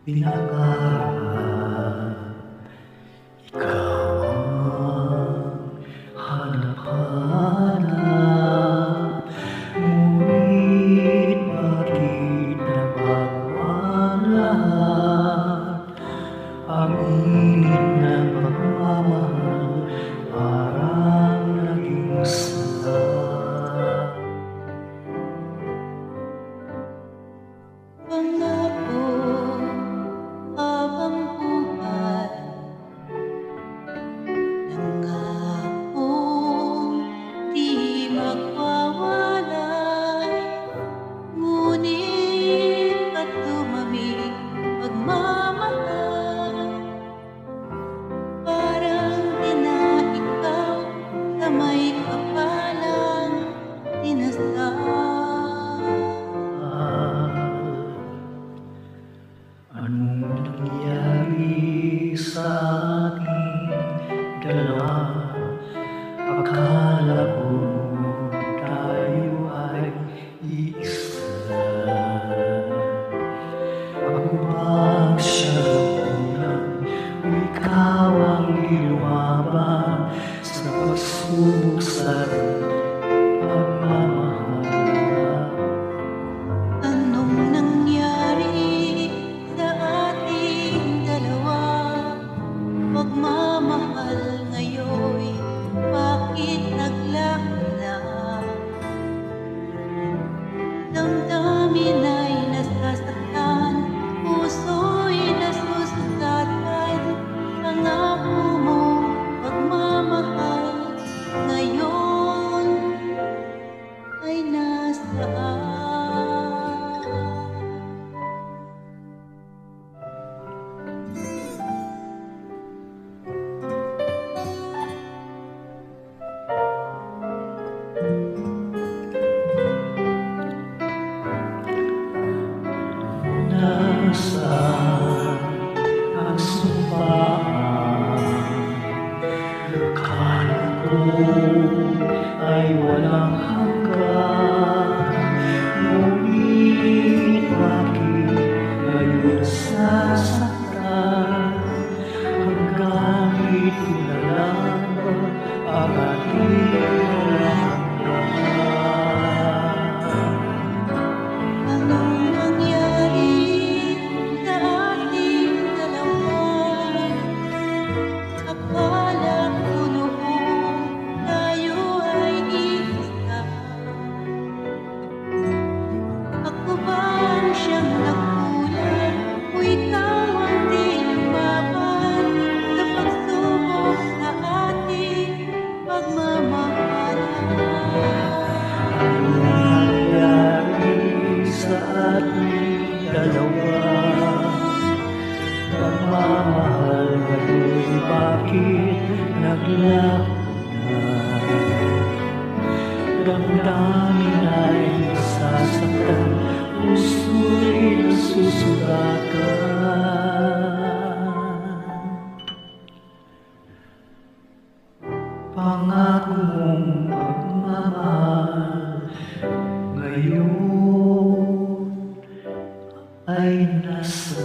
Pinangarap, ikaw ang hanap-hanap. Ngunit bakit nagbago ang lahat? Ang init ng pagmamahal parang naging sala. Pangako habang buhay, nangakong di magwawalay. Ngunit ba't tumamig pagmamahal? Parang di na ikaw sa may kapalang dinasal. Anong nangyari sa ating dalawa? Akala ko tayo ay iisa. Ako ba siya unang o ikaw ang lumaban sa pagsubok sa pagmamahal? Anong nangyari sa ating dalawa? Pagmamahal ngayon'y bakit naglaho na? Damdamin ay nasasaktan, puso'y nasusugatan. Pangako mo pagmamahal ngayon ay nasaan? Nasaan ang sumpaan? Akala ko ay walang hanggan. Ngunit bakit ngayon nasasaktan? Hanggang ito na lang ba ang ating hanggan? Anong nangyari sa ating dalawa? Akala ko noon tayo ay iisa. Ako ba ang siyang nagkulang o ikaw ang di lumaban sa pagsubok sa ating pagmamahalan? Anong nangyari sa ating dalawa? Pagmamahal ngayon bakit naglaho na? Damdamin ay nasasaktan, puso'y nasusugatan. Pangako mong pagmamahal ngayon ay nasa